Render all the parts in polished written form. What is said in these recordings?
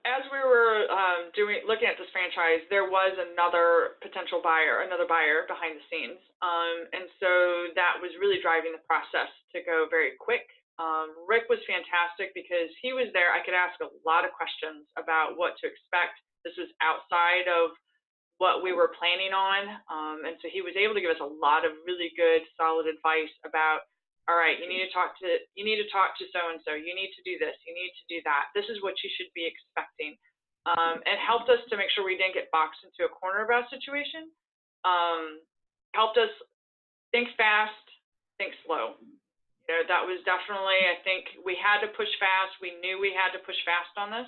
as we were looking at this franchise, there was another potential buyer, another buyer behind the scenes, and so that was really driving the process to go very quick. Rick was fantastic because he was there. I could ask a lot of questions about what to expect. This was outside of what we were planning on, and so he was able to give us a lot of really good, solid advice about, all right, you need to talk to so-and-so, you need to do this, you need to do that, this is what you should be expecting. It helped us to make sure we didn't get boxed into a corner about a situation. Helped us think fast, think slow. You know, that was definitely, I think we had to push fast. We knew we had to push fast on this,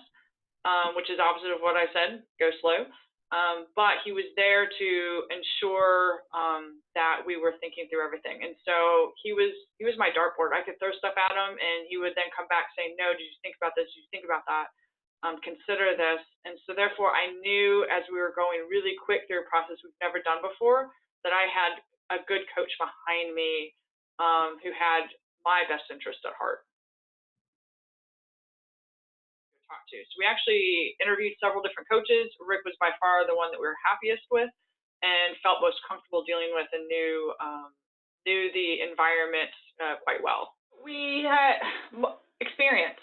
which is opposite of what I said, go slow. But he was there to ensure that we were thinking through everything. And so he was my dartboard. I could throw stuff at him, and he would then come back saying, no, did you think about this? Did you think about that? Consider this. And so therefore, I knew as we were going really quick through a process we've never done before, that I had a good coach behind me who had my best interest at heart. Talk to. So we actually interviewed several different coaches. Rick was by far the one that we were happiest with and felt most comfortable dealing with, and knew the environment quite well. We had experience.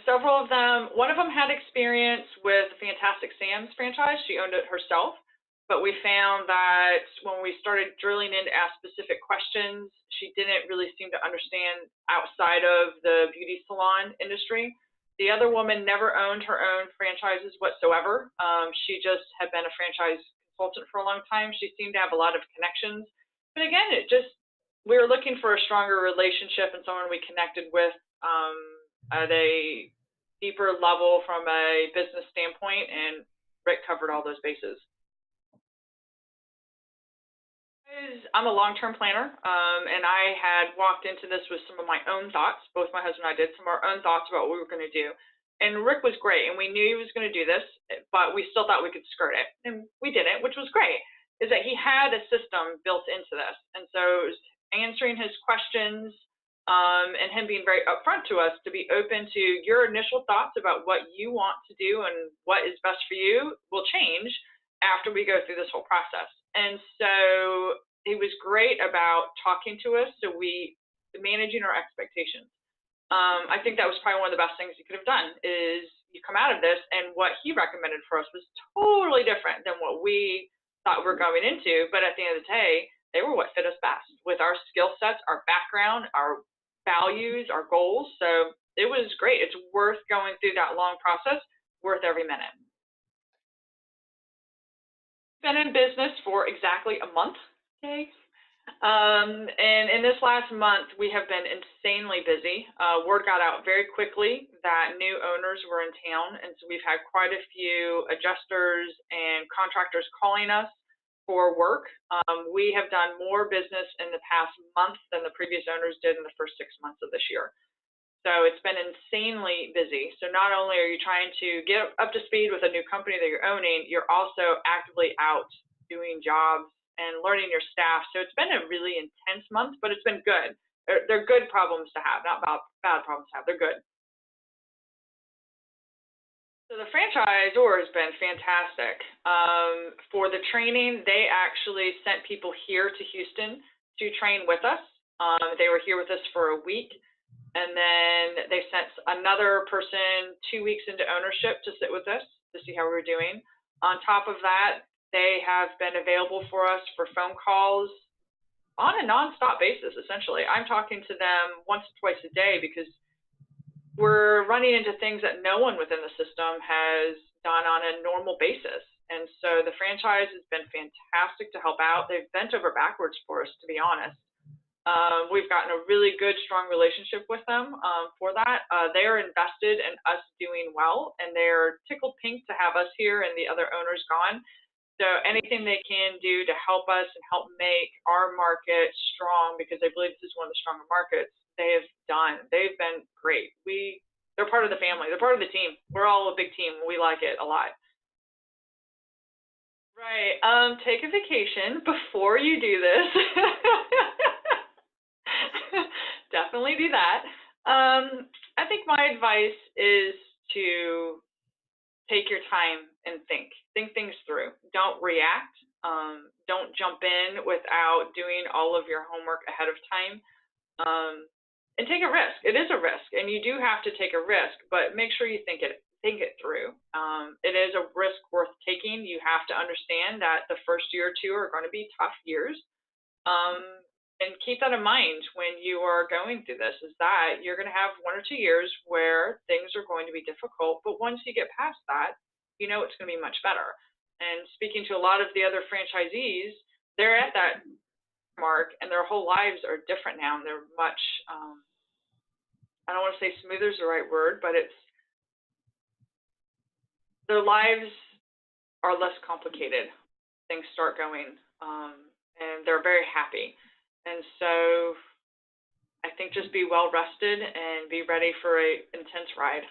Several of them, one of them had experience with Fantastic Sam's franchise. She owned it herself, but we found that when we started drilling in to ask specific questions, she didn't really seem to understand outside of the beauty salon industry. The other woman never owned her own franchises whatsoever. She just had been a franchise consultant for a long time. She seemed to have a lot of connections. But again, we were looking for a stronger relationship and someone we connected with at a deeper level from a business standpoint, and Rick covered all those bases. I'm a long-term planner, and I had walked into this with some of my own thoughts. Both my husband and I did some of our own thoughts about what we were going to do. And Rick was great, and we knew he was going to do this, but we still thought we could skirt it, and we didn't, which was great, is that he had a system built into this. And so it was answering his questions and him being very upfront to us to be open to your initial thoughts about what you want to do and what is best for you will change after we go through this whole process. And so he was great about talking to us, so managing our expectations. I think that was probably one of the best things he could have done, is you come out of this, and what he recommended for us was totally different than what we thought we were going into, but at the end of the day, they were what fit us best with our skill sets, our background, our values, our goals. So it was great. It's worth going through that long process, worth every minute. Been in business for exactly a month, okay? And in this last month, we have been insanely busy. Word got out very quickly that new owners were in town, and so we've had quite a few adjusters and contractors calling us for work. We have done more business in the past month than the previous owners did in the first 6 months of this year. So it's been insanely busy. So not only are you trying to get up to speed with a new company that you're owning, you're also actively out doing jobs and learning your staff. So it's been a really intense month, but it's been good. They're good problems to have, not bad problems to have. They're good. So the franchisor has been fantastic. For the training, they actually sent people here to Houston to train with us. They were here with us for a week. And then they sent another person 2 weeks into ownership to sit with us to see how we were doing. On top of that, they have been available for us for phone calls on a nonstop basis, essentially. I'm talking to them once or twice a day because we're running into things that no one within the system has done on a normal basis. And so the franchise has been fantastic to help out. They've bent over backwards for us, to be honest. We've gotten a really good, strong relationship with them for that. They are invested in us doing well, and they're tickled pink to have us here and the other owners gone. So anything they can do to help us and help make our market strong, because I believe this is one of the stronger markets, they have done. They've been great. They're part of the family. They're part of the team. We're all a big team. We like it a lot. Right. Take a vacation before you do this. Definitely do that. I think my advice is to take your time and think things through. Don't react. Don't jump in without doing all of your homework ahead of time. And take a risk. It is a risk, and you do have to take a risk, but make sure you think it through. It is a risk worth taking. You have to understand that the first year or two are going to be tough years. And keep that in mind when you are going through this, is that you're going to have 1 or 2 years where things are going to be difficult, but once you get past that, you know it's going to be much better. And speaking to a lot of the other franchisees, they're at that mark, and their whole lives are different now. They're much, I don't want to say smoother is the right word, but it's, their lives are less complicated. Things start going, and they're very happy. And so I think just be well rested and be ready for an intense ride.